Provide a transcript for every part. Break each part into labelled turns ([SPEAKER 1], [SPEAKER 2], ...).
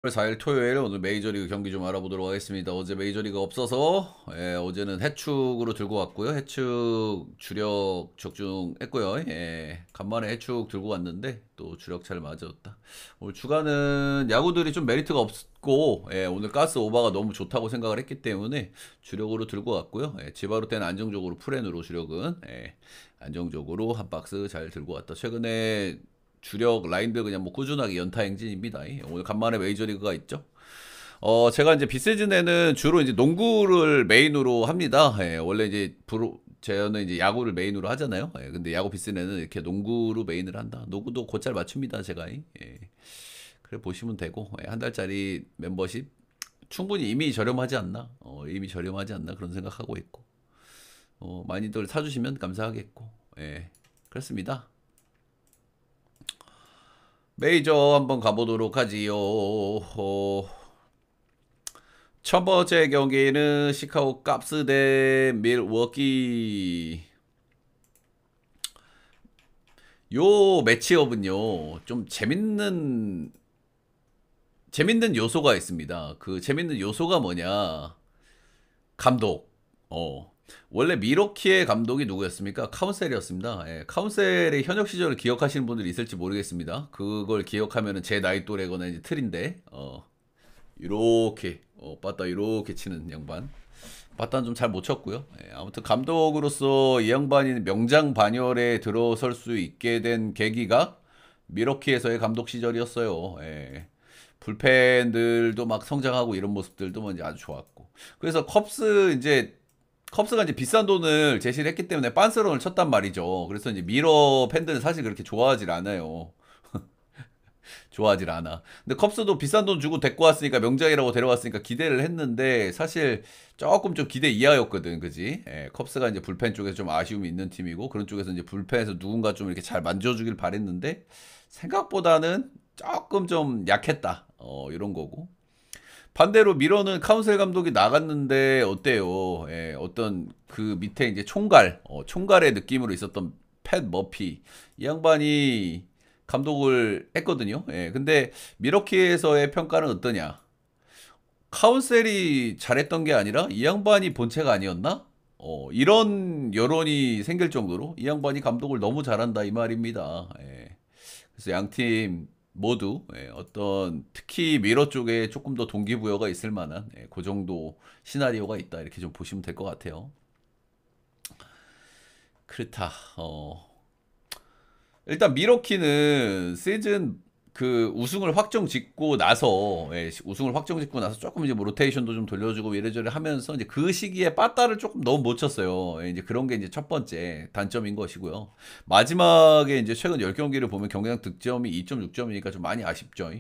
[SPEAKER 1] 8월 4일 토요일 오늘 메이저리그 경기 좀 알아보도록 하겠습니다. 어제 메이저리그 없어서 어제는 해축으로 들고 왔고요. 해축 주력 적중했고요. 간만에 해축 들고 왔는데 또 주력 잘 맞았다. 오늘 주간은 야구들이 좀 메리트가 없고 오늘 가스 오버가 너무 좋다고 생각을 했기 때문에 주력으로 들고 왔고요. 지바로 때는 안정적으로 풀앤으로 주력은 안정적으로 한 박스 잘 들고 왔다. 최근에 주력 라인들 그냥 뭐 꾸준하게 연타 행진입니다. 오늘 간만에 메이저리그가 있죠. 제가 이제 비시즌에는 주로 이제 농구를 메인으로 합니다. 원래 이제 저는 이제 야구를 메인으로 하잖아요. 근데 야구 비시즌에는 이렇게 농구로 메인을 한다. 농구도 곧잘 맞춥니다, 제가. 그래 보시면 되고, 한 달짜리 멤버십 충분히 이미 저렴하지 않나? 이미 저렴하지 않나 그런 생각하고 있고, 많이들 사주시면 감사하겠고, 그렇습니다. 메이저 한번 가보도록 하지요. 첫 번째 경기는 시카고 캅스 대 밀워키. 요 매치업은요, 좀 재밌는 요소가 있습니다. 그 재밌는 요소가 뭐냐? 감독. 원래 미러키의 감독이 누구였습니까? 카운셀이었습니다. 카운셀의 현역 시절을 기억하시는 분들이 있을지 모르겠습니다. 그걸 기억하면은 제 나이 또래거나 이제 틀인데, 이렇게, 빠따 이렇게 치는 양반. 빠따는 좀 잘 못 쳤고요. 아무튼 감독으로서 이 양반이 명장 반열에 들어설 수 있게 된 계기가 미러키에서의 감독 시절이었어요. 불펜들도 막 성장하고 이런 모습들도 뭐 이제 아주 좋았고. 그래서 컵스가 이제 비싼 돈을 제시를 했기 때문에 빤스런을 쳤단 말이죠. 그래서 이제 미러 팬들은 사실 그렇게 좋아하질 않아요. 좋아하질 않아. 근데 컵스도 비싼 돈 주고 데리고 왔으니까 명장이라고 데려왔으니까 기대를 했는데 사실 조금 좀 기대 이하였거든, 그지? 컵스가 이제 불펜 쪽에서 좀 아쉬움이 있는 팀이고 그런 쪽에서 이제 불펜에서 누군가 좀 이렇게 잘 만져주길 바랬는데 생각보다는 조금 좀 약했다. 이런 거고. 반대로 미러는 카운셀 감독이 나갔는데 어때요? 어떤 그 밑에 이제 총괄의 느낌으로 있었던 팻 머피 이 양반이 감독을 했거든요. 근데 미러키에서의 평가는 어떠냐? 카운셀이 잘했던 게 아니라 이 양반이 본체가 아니었나? 이런 여론이 생길 정도로 이 양반이 감독을 너무 잘한다 이 말입니다. 그래서 양 팀 모두 어떤 특히 미러 쪽에 조금 더 동기부여가 있을 만한 그 정도 시나리오가 있다 이렇게 좀 보시면 될 것 같아요. 그렇다. 일단 미러키는 시즌 그 우승을 확정 짓고 나서 우승을 확정 짓고 나서 조금 이제 뭐 로테이션도 좀 돌려주고 이래저래 하면서 이제 그 시기에 빠따를 조금 너무 못 쳤어요. 이제 그런 게 이제 첫 번째 단점인 것이고요. 마지막에 이제 최근 10경기를 보면 경기당 득점이 2.6점이니까 좀 많이 아쉽죠.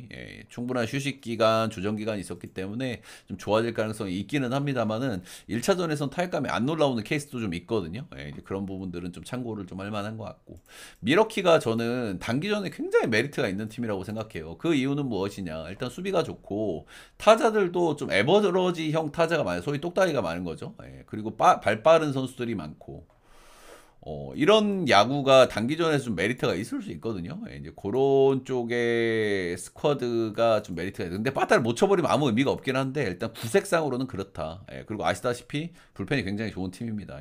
[SPEAKER 1] 충분한 휴식 기간, 조정 기간이 있었기 때문에 좀 좋아질 가능성이 있기는 합니다만은 1차전에선 타격감이 안 올라오는 케이스도 좀 있거든요. 이제 그런 부분들은 좀 참고를 좀 할 만한 것 같고. 미러키가 저는 단기전에 굉장히 메리트가 있는 팀이라고 생각해요. 그 이유는 무엇이냐? 일단 수비가 좋고 타자들도 좀 에버러지형 타자가 많아요. 소위 똑딱이가 많은 거죠. 그리고 발 빠른 선수들이 많고 이런 야구가 단기전에서 좀 메리트가 있을 수 있거든요. 이제 그런 쪽의 스쿼드가 좀 메리트가 있어요. 근데 빠따를 못 쳐버리면 아무 의미가 없긴 한데 일단 구색상으로는 그렇다. 그리고 아시다시피 불펜이 굉장히 좋은 팀입니다.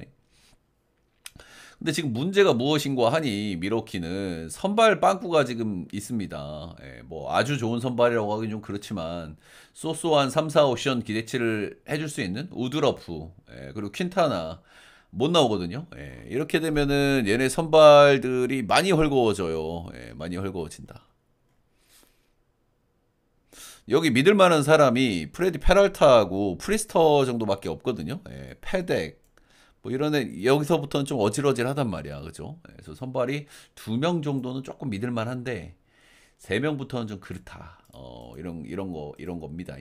[SPEAKER 1] 근데 지금 문제가 무엇인가 하니 미러키는 선발 빵꾸가 지금 있습니다. 뭐 아주 좋은 선발이라고 하긴 좀 그렇지만 소소한 3, 4 옵션 기대치를 해줄 수 있는 우드러프 그리고 퀸타나 못 나오거든요. 이렇게 되면은 얘네 선발들이 많이 헐거워져요. 많이 헐거워진다. 여기 믿을 만한 사람이 프레디 페랄타하고 프리스터 정도밖에 없거든요. 페덱 뭐 이런 애 여기서부터는 좀 어질어질하단 말이야, 그죠? 그래서 선발이 2명 정도는 조금 믿을 만한데 3명부터는 좀 그렇다. 이런 겁니다.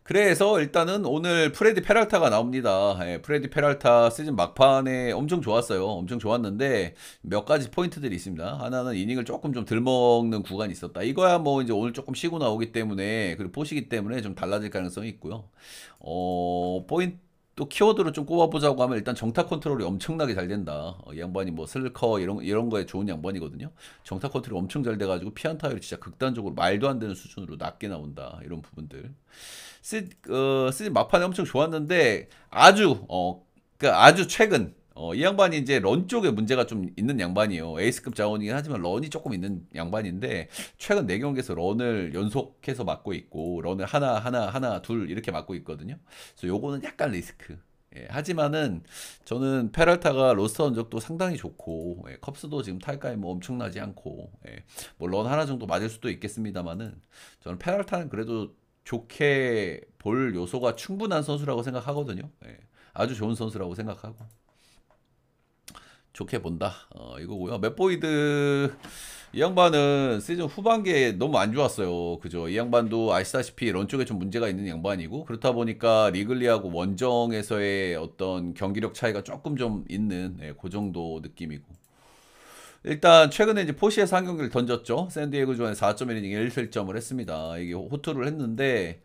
[SPEAKER 1] 그래서 일단은 오늘 프레디 페랄타가 나옵니다. 프레디 페랄타 시즌 막판에 엄청 좋았어요. 엄청 좋았는데 몇 가지 포인트들이 있습니다. 하나는 이닝을 조금 좀 덜 먹는 구간이 있었다. 이거야 뭐 이제 오늘 조금 쉬고 나오기 때문에 그리고 포시기 때문에 좀 달라질 가능성이 있고요. 포인트 또 키워드를 좀 꼽아보자고 하면 일단 정타 컨트롤이 엄청나게 잘 된다. 이 양반이 뭐 슬커 이런 거에 좋은 양반이거든요. 정타 컨트롤이 엄청 잘 돼가지고 피한 타율이 진짜 극단적으로 말도 안 되는 수준으로 낮게 나온다. 이런 부분들. 시즌 막판에 엄청 좋았는데 그러니까 아주 최근 이 양반이 이제 런 쪽에 문제가 좀 있는 양반이에요. 에이스급 자원이긴 하지만 런이 조금 있는 양반인데 최근 4경기에서 런을 연속해서 맞고 있고 런을 하나 둘 이렇게 맞고 있거든요. 그래서 요거는 약간 리스크. 예, 하지만은 저는 페랄타가 로스터 흔적도 상당히 좋고 컵스도 지금 탈감이 뭐 엄청나지 않고 뭐 런 하나 정도 맞을 수도 있겠습니다만은 저는 페랄타는 그래도 좋게 볼 요소가 충분한 선수라고 생각하거든요. 아주 좋은 선수라고 생각하고 좋게 본다. 이거고요. 맷보이드 이 양반은 시즌 후반기에 너무 안 좋았어요. 그죠? 이 양반도 아시다시피 런 쪽에 좀 문제가 있는 양반이고 그렇다 보니까 리글리하고 원정에서의 어떤 경기력 차이가 조금 좀 있는 그 정도 느낌이고 일단 최근에 이제 포시에서 한 경기를 던졌죠. 샌디에고주에 4.1이닝 1실점을 했습니다. 이게 호투를 했는데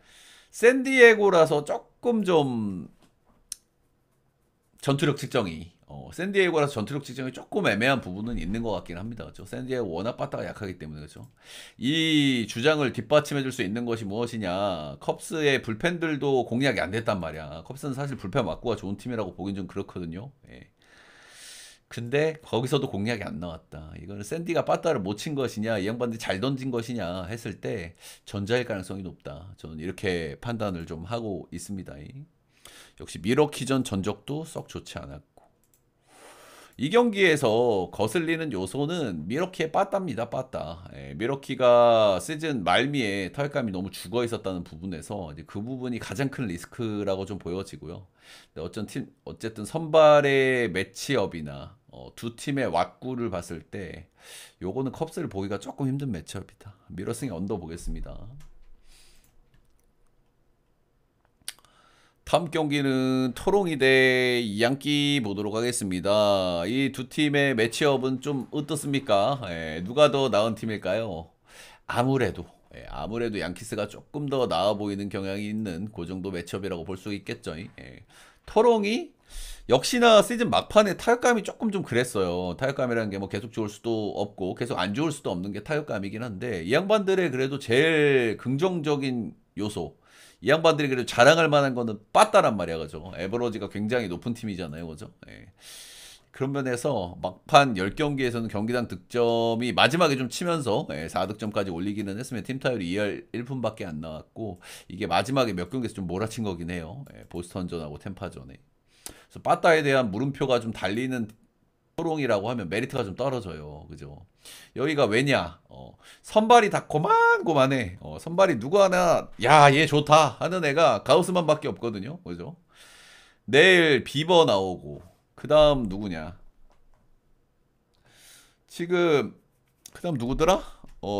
[SPEAKER 1] 샌디에고라서 조금 좀 전투력 측정이 샌디에고라서 전투력 측정이 조금 애매한 부분은 있는 것 같긴 합니다. 그렇죠? 샌디에고 워낙 빠따가 약하기 때문에 그렇죠. 이 주장을 뒷받침해 줄 수 있는 것이 무엇이냐? 컵스의 불펜들도 공략이 안 됐단 말이야. 컵스는 사실 불펜 맞고가 좋은 팀이라고 보긴 좀 그렇거든요. 예. 근데 거기서도 공략이 안 나왔다. 이거는 샌디가 빠따를 못 친 것이냐, 이 양반들이 잘 던진 것이냐 했을 때 전자일 가능성이 높다. 저는 이렇게 판단을 좀 하고 있습니다. 역시 미러키전 전적도 썩 좋지 않았고 이 경기에서 거슬리는 요소는 미러키의 빠따입니다. 빠따. 미러키가 시즌 말미에 타격감이 너무 죽어 있었다는 부분에서 이제 그 부분이 가장 큰 리스크라고 좀 보여지고요. 어쨌든 선발의 매치업이나 두 팀의 왁구를 봤을 때 요거는 컵스를 보기가 조금 힘든 매치업이다. 미러승의 언더 보겠습니다. 다음 경기는 토롱이 대 양키 보도록 하겠습니다. 이 두 팀의 매치업은 좀 어떻습니까? 누가 더 나은 팀일까요? 아무래도 양키스가 조금 더 나아 보이는 경향이 있는 그 정도 매치업이라고 볼 수 있겠죠. 토롱이 역시나 시즌 막판에 타격감이 조금 좀 그랬어요. 타격감이라는 게 뭐 계속 좋을 수도 없고 계속 안 좋을 수도 없는 게 타격감이긴 한데 이 양반들의 그래도 제일 긍정적인 요소 이 양반들이 그래도 자랑할 만한 거는 빠따란 말이야, 그죠? 에버러지가 굉장히 높은 팀이잖아요, 그죠? 그런 면에서 막판 10경기에서는 경기당 득점이 마지막에 좀 치면서 4득점까지 올리기는 했으면 팀 타율이 2할 1푼밖에 안 나왔고 이게 마지막에 몇 경기에서 좀 몰아친 거긴 해요. 보스턴전하고 템파전에. 그래서 빠따에 대한 물음표가 좀 달리는 토롱이라고 하면 메리트가 좀 떨어져요. 그죠? 여기가 왜냐? 선발이 다 고만고만해. 선발이 누구 하나, 야, 얘 좋다 하는 애가 가우스만밖에 없거든요. 그죠? 내일 비버 나오고, 그 다음 누구냐? 지금, 그 다음 누구더라?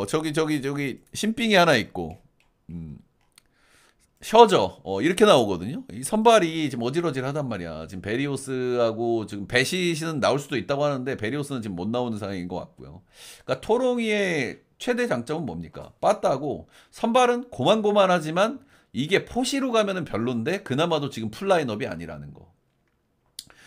[SPEAKER 1] 저기, 신빙이 하나 있고, 셔저 이렇게 나오거든요. 이 선발이 지금 어질어질하단 말이야. 지금 베리오스하고 지금 베시는 나올 수도 있다고 하는데 베리오스는 지금 못 나오는 상황인 것 같고요. 그러니까 토롱이의 최대 장점은 뭡니까? 빠따고 선발은 고만고만하지만 이게 포시로 가면은 별론데 그나마도 지금 풀라인업이 아니라는 거.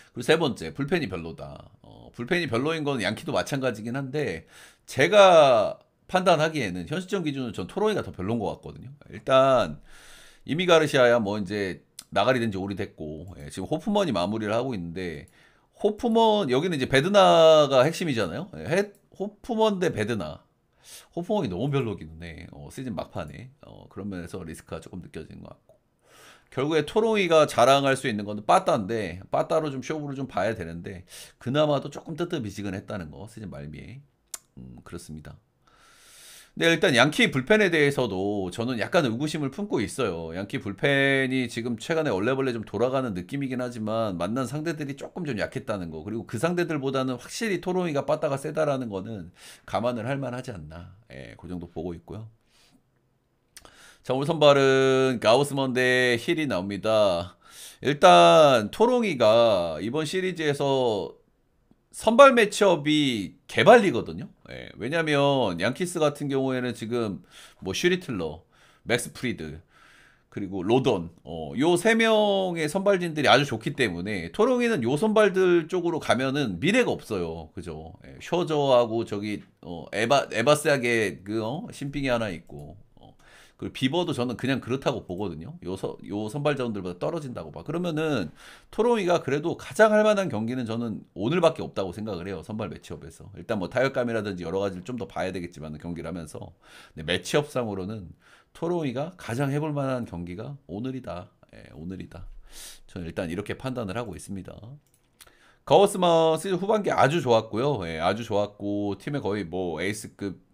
[SPEAKER 1] 그리고 세 번째 불펜이 별로다. 불펜이 별로인 건 양키도 마찬가지긴 한데 제가 판단하기에는 현 시점 기준으로 전 토롱이가 더 별론 것 같거든요. 일단 이미 가르시아야 뭐 이제 나가리 된 지 오래됐고 지금 호프먼이 마무리를 하고 있는데 호프먼 여기는 이제 베드나가 핵심이잖아요. 호프먼 대 베드나. 호프먼이 너무 별로긴 해. 시즌 막판에 그런 면에서 리스크가 조금 느껴지는 것 같고 결국에 토롱이가 자랑할 수 있는 건 빠따인데 빠따로 좀 쇼부를 좀 봐야 되는데 그나마도 조금 뜨뜻미지근했다는 거 시즌 말미에 그렇습니다. 네, 일단 양키 불펜에 대해서도 저는 약간 의구심을 품고 있어요. 양키 불펜이 지금 최근에 얼레벌레 좀 돌아가는 느낌이긴 하지만 만난 상대들이 조금 좀 약했다는 거 그리고 그 상대들보다는 확실히 토로이가 빠따가 세다라는 거는 감안을 할 만하지 않나. 그 정도 보고 있고요. 자, 오늘 선발은 가우스먼 대 힐이 나옵니다. 일단 토롱이가 이번 시리즈에서 선발 매치업이 개발리거든요. 왜냐면 양키스 같은 경우에는 지금 뭐 슈리틀러, 맥스 프리드 그리고 로던, 요 세 명의 선발진들이 아주 좋기 때문에 토롱이는 요 선발들 쪽으로 가면은 미래가 없어요. 그죠? 예, 셔저하고 저기 에바스하게 그 신빙이 하나 있고, 그리고 비버도 저는 그냥 그렇다고 보거든요. 요 선발 자원들보다 떨어진다고 봐. 그러면은 토롱이가 그래도 가장 할 만한 경기는 저는 오늘밖에 없다고 생각을 해요. 선발 매치업에서. 일단 뭐 타격감이라든지 여러 가지를 좀 더 봐야 되겠지만 경기를 하면서. 근데 매치업상으로는 토롱이가 가장 해볼 만한 경기가 오늘이다. 예, 오늘이다. 저는 일단 이렇게 판단을 하고 있습니다. 가워스만 시즌 후반기 아주 좋았고요. 예, 아주 좋았고 팀의 거의 뭐 에이스급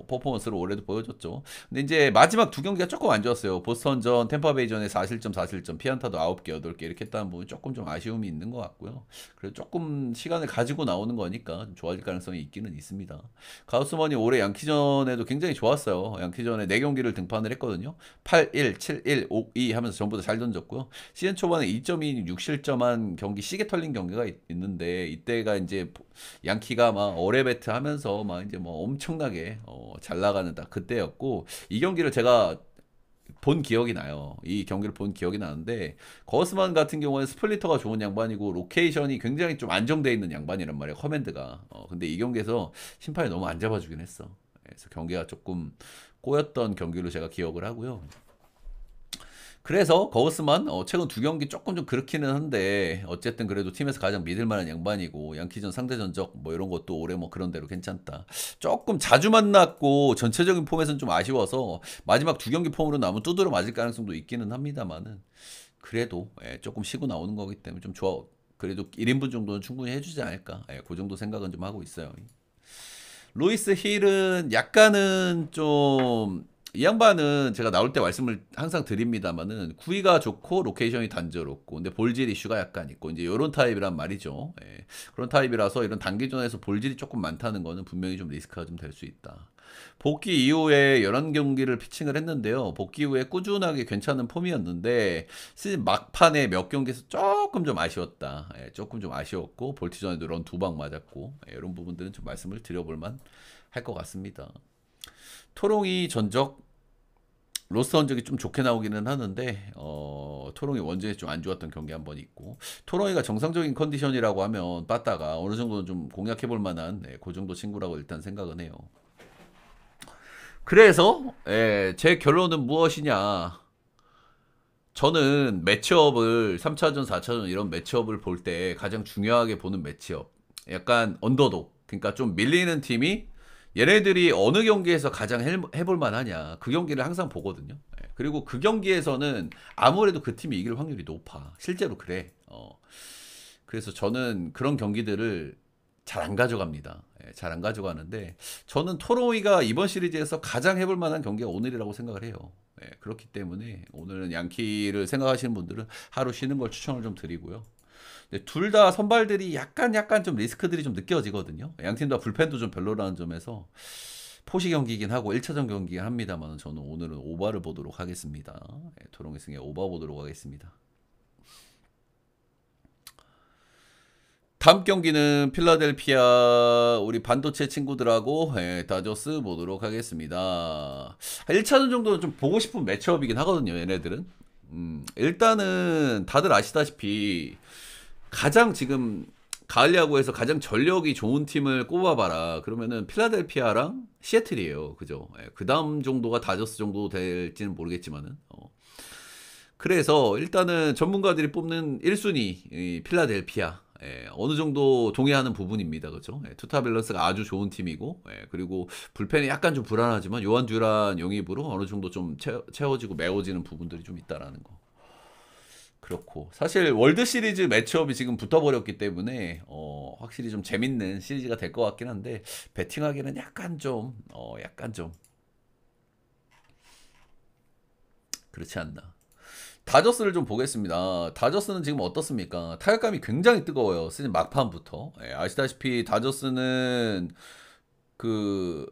[SPEAKER 1] 퍼포먼스를 올해도 보여줬죠. 근데 이제 마지막 두 경기가 조금 안 좋았어요. 보스턴전, 템파베이전에 4실점, 4실점, 피안타도 9개, 8개 이렇게 했다는 부분이 조금 좀 아쉬움이 있는 것 같고요. 그래도 조금 시간을 가지고 나오는 거니까 좀 좋아질 가능성이 있기는 있습니다. 가우스먼이 올해 양키전에도 굉장히 좋았어요. 양키전에 4경기를 등판을 했거든요. 8-1, 7-1, 5-2 하면서 전부 다 잘 던졌고요. 시즌 초반에 2.2 6실점한 경기 시계 털린 경기가 있는데 이때가 이제 양키가 막 어레베트 하면서 막 이제 뭐 엄청나게 잘 나가는 딱 그때였고 이 경기를 제가 본 기억이 나요. 이 경기를 본 기억이 나는데 거스만 같은 경우는 스플리터가 좋은 양반이고 로케이션이 굉장히 좀 안정돼 있는 양반이란 말이에요. 커맨드가. 근데 이 경기에서 심판이 너무 안 잡아주긴 했어. 그래서 경기가 조금 꼬였던 경기로 제가 기억을 하고요. 그래서 거우스만 최근 두 경기 조금 좀 그렇기는 한데 어쨌든 그래도 팀에서 가장 믿을 만한 양반이고 양키전 상대 전적 뭐 이런 것도 올해 뭐 그런 대로 괜찮다. 조금 자주 만났고 전체적인 폼에서는 좀 아쉬워서 마지막 두 경기 폼으로 남으면 두드러 맞을 가능성도 있기는 합니다만은 그래도 조금 쉬고 나오는 거기 때문에 좀 좋아. 그래도 1인분 정도는 충분히 해주지 않을까. 그 정도 생각은 좀 하고 있어요. 루이스 힐은 약간은 좀 이 양반은 제가 나올 때 말씀을 항상 드립니다만은 구위가 좋고 로케이션이 단조롭고 근데 볼질 이슈가 약간 있고 이제 이런 타입이란 말이죠. 그런 타입이라서 이런 단기전에서 볼질이 조금 많다는 거는 분명히 좀 리스크가 좀 될 수 있다. 복귀 이후에 11경기를 피칭을 했는데요. 복귀 이후에 꾸준하게 괜찮은 폼이었는데 시즌 막판에 몇 경기에서 조금 좀 아쉬웠다. 조금 좀 아쉬웠고 볼티전에도 런 2방 맞았고 이런 부분들은 좀 말씀을 드려볼만 할 것 같습니다. 토롱이 전적 로스터 흔적이 좀 좋게 나오기는 하는데 토롱이 원전이 좀 안 좋았던 경기 한 번 있고 토롱이가 정상적인 컨디션이라고 하면 빠따가 어느 정도는 좀 공략해 볼 만한 그 정도 친구라고 일단 생각은 해요. 그래서 제 결론은 무엇이냐, 저는 매치업을 3차전 4차전 이런 매치업을 볼 때 가장 중요하게 보는 매치업 약간 언더독, 그러니까 좀 밀리는 팀이 얘네들이 어느 경기에서 가장 해볼 만하냐 그 경기를 항상 보거든요. 그리고 그 경기에서는 아무래도 그 팀이 이길 확률이 높아. 실제로 그래. 그래서 저는 그런 경기들을 잘 안 가져갑니다. 잘 안 가져가는데 저는 토로이가 이번 시리즈에서 가장 해볼 만한 경기가 오늘이라고 생각을 해요. 그렇기 때문에 오늘은 양키를 생각하시는 분들은 하루 쉬는 걸 추천을 좀 드리고요. 둘 다 선발들이 약간 좀 리스크들이 좀 느껴지거든요. 양팀 다 불펜도 좀 별로라는 점에서 포시 경기이긴 하고 1차전 경기이긴 합니다만 저는 오늘은 오버를 보도록 하겠습니다. 토롱의 승에 오버 보도록 하겠습니다. 다음 경기는 필라델피아 우리 반도체 친구들하고 다저스 보도록 하겠습니다. 1차전 정도는 좀 보고 싶은 매치업이긴 하거든요. 얘네들은 일단은 다들 아시다시피 가장 지금 가을 야구에서 가장 전력이 좋은 팀을 꼽아봐라 그러면은 필라델피아랑 시애틀이에요. 그죠? 그 다음 정도가 다저스 정도 될지는 모르겠지만은 그래서 일단은 전문가들이 뽑는 1순위 필라델피아 어느 정도 동의하는 부분입니다. 그죠? 투타 밸런스가 아주 좋은 팀이고 그리고 불펜이 약간 좀 불안하지만 요한 듀란 영입으로 어느 정도 좀 채워지고 메워지는 부분들이 좀 있다라는 거. 그렇고 사실 월드 시리즈 매치업이 지금 붙어버렸기 때문에 확실히 좀 재밌는 시리즈가 될 것 같긴 한데 배팅하기는 약간 좀 그렇지 않나. 다저스를 좀 보겠습니다. 다저스는 지금 어떻습니까? 타격감이 굉장히 뜨거워요. 시즌 막판부터. 아시다시피 다저스는 그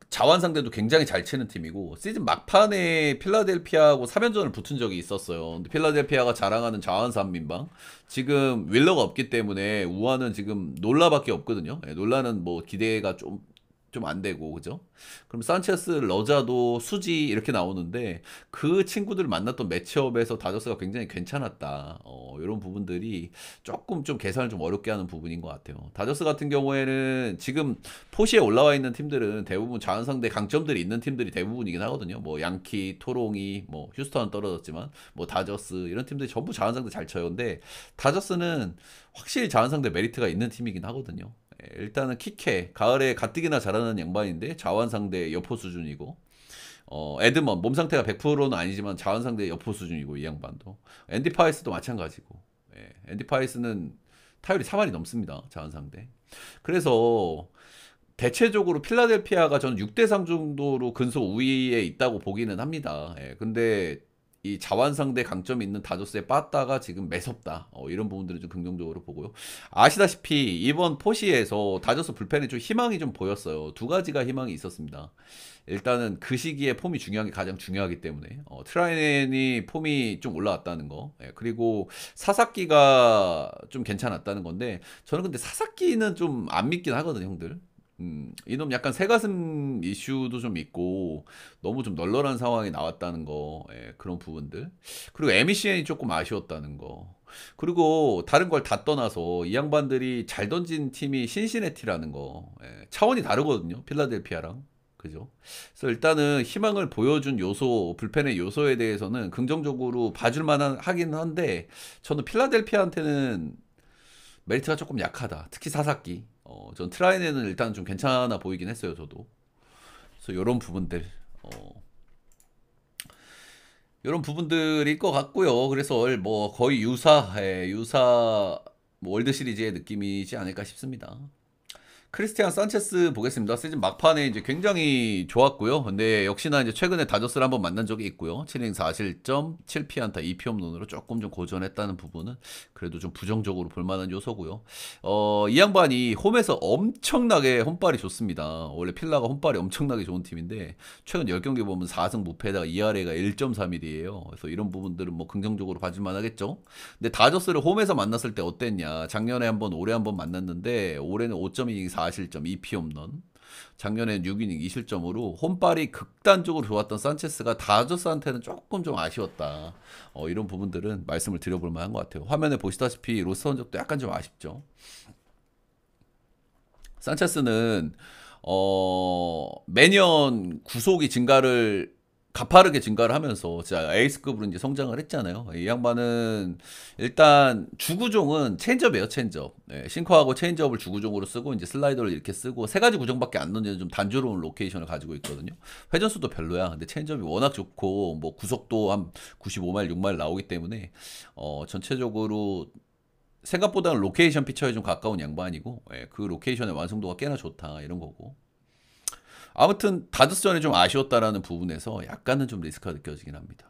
[SPEAKER 1] 자완 상대도 굉장히 잘 치는 팀이고 시즌 막판에 필라델피아하고 3연전을 붙은 적이 있었어요. 근데 필라델피아가 자랑하는 자완 3인방 지금 윌러가 없기 때문에 우아는 지금 놀라밖에 없거든요. 놀라는 뭐 기대가 좀 좀 안 되고, 그죠? 그럼 산체스, 러자도 수지 이렇게 나오는데 그 친구들 만났던 매치업에서 다저스가 굉장히 괜찮았다. 이런 부분들이 조금 좀 계산을 좀 어렵게 하는 부분인 것 같아요. 다저스 같은 경우에는 지금 포시에 올라와 있는 팀들은 대부분 자원 상대 강점들이 있는 팀들이 대부분이긴 하거든요. 뭐 양키, 토롱이, 뭐 휴스턴은 떨어졌지만 뭐 다저스 이런 팀들이 전부 자원 상대 잘 쳐요. 근데 다저스는 확실히 자원 상대 메리트가 있는 팀이긴 하거든요. 일단은 키케 가을에 가뜩이나 잘하는 양반인데 자원 상대 여포 수준이고 에드먼 몸 상태가 100%는 아니지만 자원 상대 여포 수준이고 이 양반도 앤디 파이스도 마찬가지고 앤디 파이스는 타율이 3할이 넘습니다 자원 상대. 그래서 대체적으로 필라델피아가 저는 6대3 정도로 근소 우위에 있다고 보기는 합니다. 근데 이 자완 상대 강점이 있는 다저스에 빠따가 지금 매섭다. 이런 부분들을 좀 긍정적으로 보고요. 아시다시피 이번 포시에서 다저스 불펜에 좀 희망이 좀 보였어요. 두 가지가 희망이 있었습니다. 일단은 그 시기에 폼이 중요한 게 가장 중요하기 때문에 트라이넨이 폼이 좀 올라왔다는 거 그리고 사사키가 좀 괜찮았다는 건데 저는 근데 사사키는 좀 안 믿긴 하거든요 형들. 이놈 약간 새가슴 이슈도 좀 있고 너무 좀 널널한 상황이 나왔다는 거 그런 부분들 그리고 에미시엔이 조금 아쉬웠다는 거 그리고 다른 걸 다 떠나서 이 양반들이 잘 던진 팀이 신시내티라는 거 차원이 다르거든요 필라델피아랑 그죠? 그래서 일단은 희망을 보여준 요소 불펜의 요소에 대해서는 긍정적으로 봐줄 만한 하긴 한데 저는 필라델피아한테는 메리트가 조금 약하다. 특히 사사키. 전 트라이네는 일단 좀 괜찮아 보이긴 했어요, 저도. 그래서 이런 부분들, 이런 부분들일 것 같고요. 그래서 뭐 거의 유사 뭐 월드 시리즈의 느낌이지 않을까 싶습니다. 크리스티안 산체스 보겠습니다. 시즌 막판에 이제 굉장히 좋았고요. 근데 역시나 이제 최근에 다저스를 한번 만난 적이 있고요. 7이닝 4실점, 7피안타, 2피홈런으로 조금 좀 고전했다는 부분은 그래도 좀 부정적으로 볼 만한 요소고요. 이 양반이 홈에서 엄청나게 홈발이 좋습니다. 원래 필라가 홈발이 엄청나게 좋은 팀인데 최근 10경기 보면 4승 무패에다가 ERA가 1.31이에요. 그래서 이런 부분들은 뭐 긍정적으로 봐줄 만하겠죠. 근데 다저스를 홈에서 만났을 때 어땠냐? 작년에 한번 올해 한번 만났는데 올해는 5.2 4실점 2피 홈런 작년엔 6이닝 2실점으로 홈발이 극단적으로 좋았던 산체스가 다저스한테는 조금 좀 아쉬웠다. 이런 부분들은 말씀을 드려볼 만한 것 같아요. 화면에 보시다시피 로스 성적도 약간 좀 아쉽죠. 산체스는 매년 구속이 증가를 가파르게 증가를 하면서 진짜 에이스급으로 이제 성장을 했잖아요. 이 양반은 일단 주구종은 체인지업이에요, 체인지업. 싱커하고 체인지업을 주구종으로 쓰고 이제 슬라이더를 이렇게 쓰고 세 가지 구종밖에 안 던지는 좀 단조로운 로케이션을 가지고 있거든요. 회전수도 별로야. 근데 체인지업이 워낙 좋고 뭐 구속도 한 95마일, 6마일 나오기 때문에 전체적으로 생각보다는 로케이션 피처에 좀 가까운 양반이고 그 로케이션의 완성도가 꽤나 좋다 이런 거고. 아무튼 다저스전에 좀 아쉬웠다라는 부분에서 약간은 좀 리스크가 느껴지긴 합니다.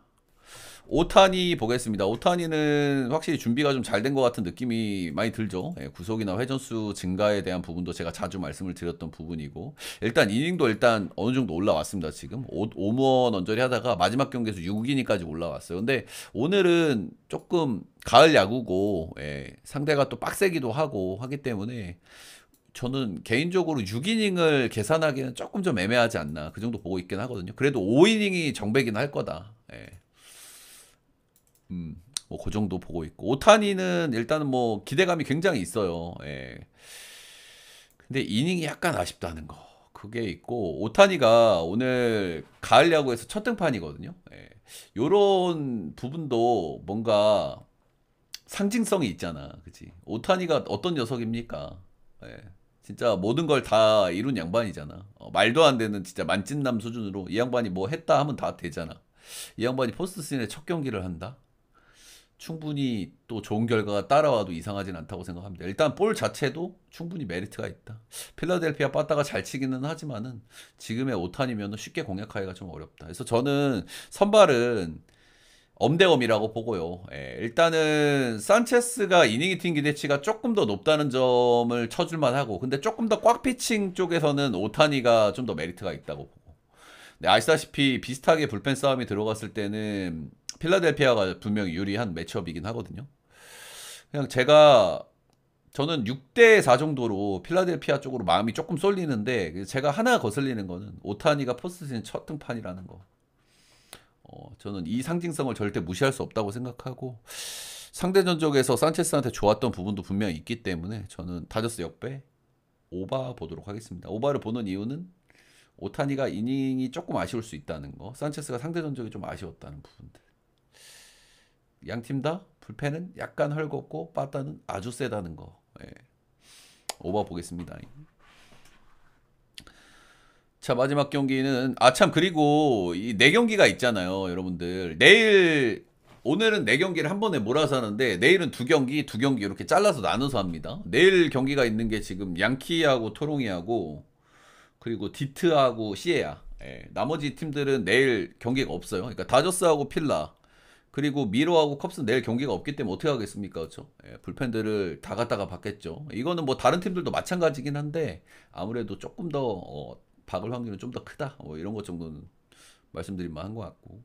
[SPEAKER 1] 오타니 보겠습니다. 오타니는 확실히 준비가 좀 잘 된 것 같은 느낌이 많이 들죠. 구속이나 회전수 증가에 대한 부분도 제가 자주 말씀을 드렸던 부분이고 일단 이닝도 일단 어느 정도 올라왔습니다. 지금 5무원 언저리 하다가 마지막 경기에서 6이닝까지 올라왔어요. 근데 오늘은 조금 가을 야구고 상대가 또 빡세기도 하고 하기 때문에 저는 개인적으로 6이닝을 계산하기는 조금 좀 애매하지 않나 그 정도 보고 있긴 하거든요. 그래도 5이닝이 정배긴 할 거다. 뭐 그 정도 보고 있고 오타니는 일단은 뭐 기대감이 굉장히 있어요. 근데 이닝이 약간 아쉽다는 거 그게 있고 오타니가 오늘 가을 야구에서 첫 등판이거든요. 요런 부분도 뭔가 상징성이 있잖아, 그치? 오타니가 어떤 녀석입니까? 진짜 모든 걸 다 이룬 양반이잖아. 말도 안 되는 진짜 만찢남 수준으로 이 양반이 뭐 했다 하면 다 되잖아. 이 양반이 포스트 시즌에 첫 경기를 한다? 충분히 또 좋은 결과가 따라와도 이상하진 않다고 생각합니다. 일단 볼 자체도 충분히 메리트가 있다. 필라델피아 빠따가 잘 치기는 하지만은 지금의 오탄이면 쉽게 공략하기가 좀 어렵다. 그래서 저는 선발은 엄대엄이라고 보고요. 일단은 산체스가 이닝 히팅 기대치가 조금 더 높다는 점을 쳐줄만 하고 근데 조금 더 꽉 피칭 쪽에서는 오타니가 좀 더 메리트가 있다고 보고 네, 아시다시피 비슷하게 불펜 싸움이 들어갔을 때는 필라델피아가 분명히 유리한 매치업이긴 하거든요. 그냥 제가 저는 6대 4 정도로 필라델피아 쪽으로 마음이 조금 쏠리는데 제가 하나 거슬리는 거는 오타니가 포스트시즌 첫 등판이라는 거. 저는 이 상징성을 절대 무시할 수 없다고 생각하고 상대 전적에서 산체스한테 좋았던 부분도 분명히 있기 때문에 저는 다저스 역배 오바 보도록 하겠습니다. 오바를 보는 이유는 오타니가 이닝이 조금 아쉬울 수 있다는 거, 산체스가 상대 전적이 좀 아쉬웠다는 부분들. 양 팀 다 불펜은 약간 헐겁고 빠따는 아주 세다는 거. 예. 오바 보겠습니다. 자, 마지막 경기는 참 그리고 이 네 경기가 있잖아요, 여러분들. 내일 오늘은 네 경기를 한 번에 몰아서 하는데 내일은 두 경기 이렇게 잘라서 나눠서 합니다. 내일 경기가 있는 게 지금 양키하고 토롱이하고 그리고 디트하고 시에야. 예, 나머지 팀들은 내일 경기가 없어요. 그러니까 다저스하고 필라 그리고 미로하고 컵스는 내일 경기가 없기 때문에 어떻게 하겠습니까? 그렇죠? 예, 불펜들을 다 갖다가 받겠죠. 이거는 뭐 다른 팀들도 마찬가지긴 한데 아무래도 조금 더 박을 확률은 좀 더 크다. 뭐 이런 것 정도는 말씀드릴 만한 것 같고.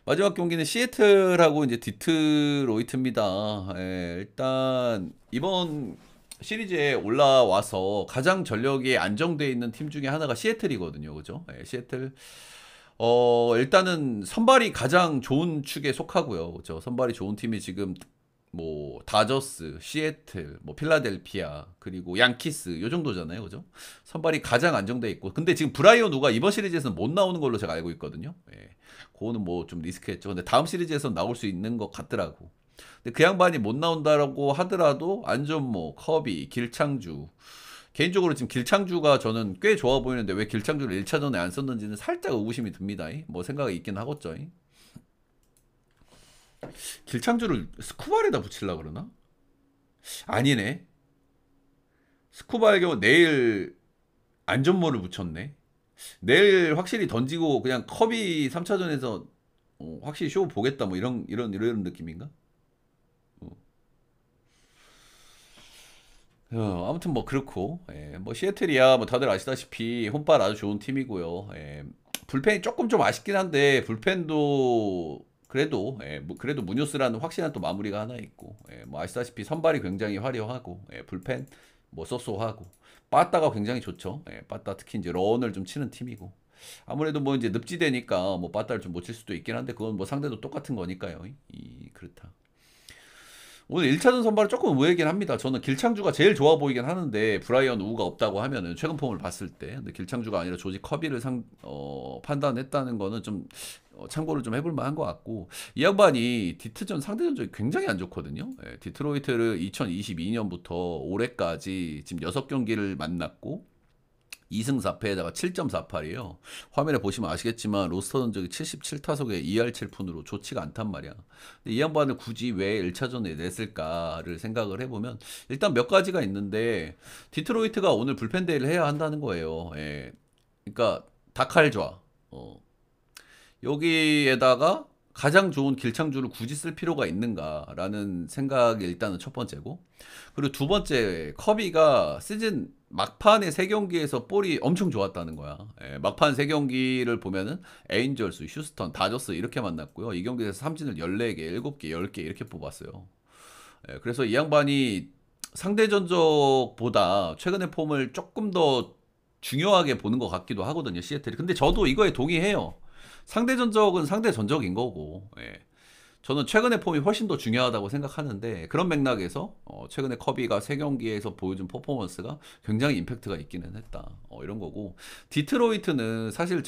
[SPEAKER 1] 마지막 경기는 시애틀하고 이제 디트로이트입니다. 예, 일단 이번 시리즈에 올라와서 가장 전력이 안정되어 있는 팀 중에 하나가 시애틀이거든요. 그죠? 예, 시애틀. 일단은 선발이 가장 좋은 축에 속하고요. 그죠? 선발이 좋은 팀이 지금 뭐 다저스, 시애틀, 뭐 필라델피아, 그리고 양키스 요 정도잖아요. 그죠? 선발이 가장 안정돼 있고. 근데 지금 브라이언 우가 이번 시리즈에서는 못 나오는 걸로 제가 알고 있거든요. 예. 그거는 뭐 좀 리스크했죠. 근데 다음 시리즈에서는 나올 수 있는 것 같더라고. 근데 그 양반이 못 나온다라고 하더라도 안전모, 커비, 길창주. 개인적으로 지금 길창주가 저는 꽤 좋아 보이는데 왜 길창주를 1차전에 안 썼는지는 살짝 의구심이 듭니다. 뭐 생각이 있긴 하겠죠. 길창주를 스쿠발에다 붙이려고 그러나? 아니네. 스쿠바의 경우 내일 안전모를 붙였네. 내일 확실히 던지고 그냥 컵이 3차전에서 확실히 쇼 보겠다 뭐 이런 느낌인가? 아무튼 뭐 그렇고 뭐 시애틀이야 뭐 다들 아시다시피 홈발 아주 좋은 팀이고요. 불펜이 조금 좀 아쉽긴 한데 불펜도 그래도 무뇨스라는 확실한 또 마무리가 하나 있고 뭐 아시다시피 선발이 굉장히 화려하고 불펜 뭐 쏘쏘하고 빠따가 굉장히 좋죠. 빠따 특히 이제 런을 좀 치는 팀이고 아무래도 뭐 이제 늪지대니까 뭐 빠따를 좀 못 칠 수도 있긴 한데 그건 뭐 상대도 똑같은 거니까요. 그렇다. 오늘 1차전 선발은 조금 의외이긴 합니다. 저는 길창주가 제일 좋아 보이긴 하는데 브라이언 우가 없다고 하면은 최근 폼을 봤을 때 근데 길창주가 아니라 조지 커비를 판단했다는 거는 좀 참고를 좀 해볼 만한 것 같고 이 양반이 디트전 상대 전적이 굉장히 안 좋거든요. 디트로이트를 2022년부터 올해까지 지금 6경기를 만났고 2승 4패에다가 7.48이에요. 화면에 보시면 아시겠지만 로스터 전적이 77타석에 2할 7푼으로 좋지가 않단 말이야. 근데 이 양반을 굳이 왜 1차전에 냈을까를 생각을 해보면 일단 몇 가지가 있는데 디트로이트가 오늘 불펜 데이를 해야 한다는 거예요. 그러니까 다칼좌 여기에다가 가장 좋은 길창주를 굳이 쓸 필요가 있는가라는 생각이 일단은 첫 번째고 그리고 두 번째 커비가 시즌 막판에 3경기에서 볼이 엄청 좋았다는 거야. 막판 3경기를 보면은 에인절스, 휴스턴, 다저스 이렇게 만났고요. 이 경기에서 삼진을 14개, 7개, 10개 이렇게 뽑았어요. 그래서 이 양반이 상대 전적보다 최근의 폼을 조금 더 중요하게 보는 것 같기도 하거든요. 시애틀이. 근데 저도 이거에 동의해요. 상대 전적은 상대 전적인 거고 저는 최근의 폼이 훨씬 더 중요하다고 생각하는데 그런 맥락에서 최근에 커비가 3경기에서 보여준 퍼포먼스가 굉장히 임팩트가 있기는 했다. 이런 거고 디트로이트는 사실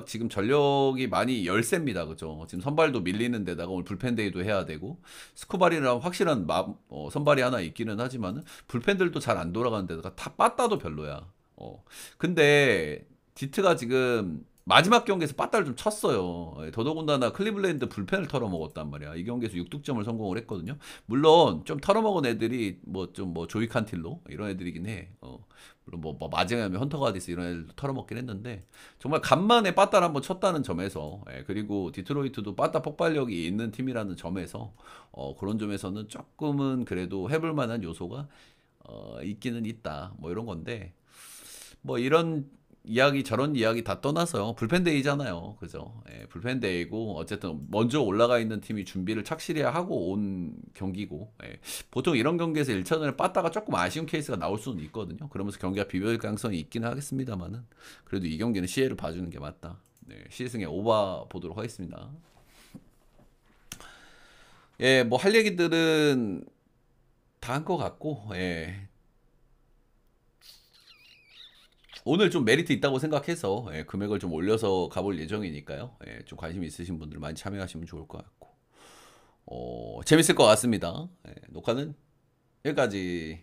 [SPEAKER 1] 지금 전력이 많이 열세입니다. 그죠? 지금 선발도 밀리는 데다가 오늘 불펜데이도 해야 되고 스쿠발이랑 확실한 선발이 하나 있기는 하지만 불펜들도 잘 안 돌아가는 데다가 다 빠따도 별로야. 근데 디트가 지금 마지막 경기에서 빠따를 좀 쳤어요. 더더군다나 클리블랜드 불펜을 털어먹었단 말이야. 이 경기에서 6득점을 성공을 했거든요. 물론 좀 털어먹은 애들이 뭐 조이 칸틸로 이런 애들이긴 해. 물론 뭐 마징하면 헌터 가디스 이런 애들도 털어먹긴 했는데 정말 간만에 빠따를 한번 쳤다는 점에서 그리고 디트로이트도 빠따 폭발력이 있는 팀이라는 점에서 그런 점에서는 조금은 그래도 해볼 만한 요소가 있기는 있다. 뭐 이런 건데 뭐 이런 이야기 저런 이야기 다 떠나서요. 불펜데이잖아요. 그죠? 예, 불펜데이고 어쨌든 먼저 올라가 있는 팀이 준비를 착실히 하고 온 경기고 예, 보통 이런 경기에서 1차전을 빠따가 조금 아쉬운 케이스가 나올 수는 있거든요. 그러면서 경기가 비벼질 가능성이 있기는 하겠습니다만은 그래도 이 경기는 시혜를 봐주는 게 맞다. 네, 시승에 오바 보도록 하겠습니다. 예, 뭐 할 얘기들은 다 한 것 같고 예, 오늘 좀 메리트 있다고 생각해서 예, 금액을 좀 올려서 가볼 예정이니까요. 예, 좀 관심 있으신 분들 많이 참여하시면 좋을 것 같고 재밌을 것 같습니다. 예, 녹화는 여기까지.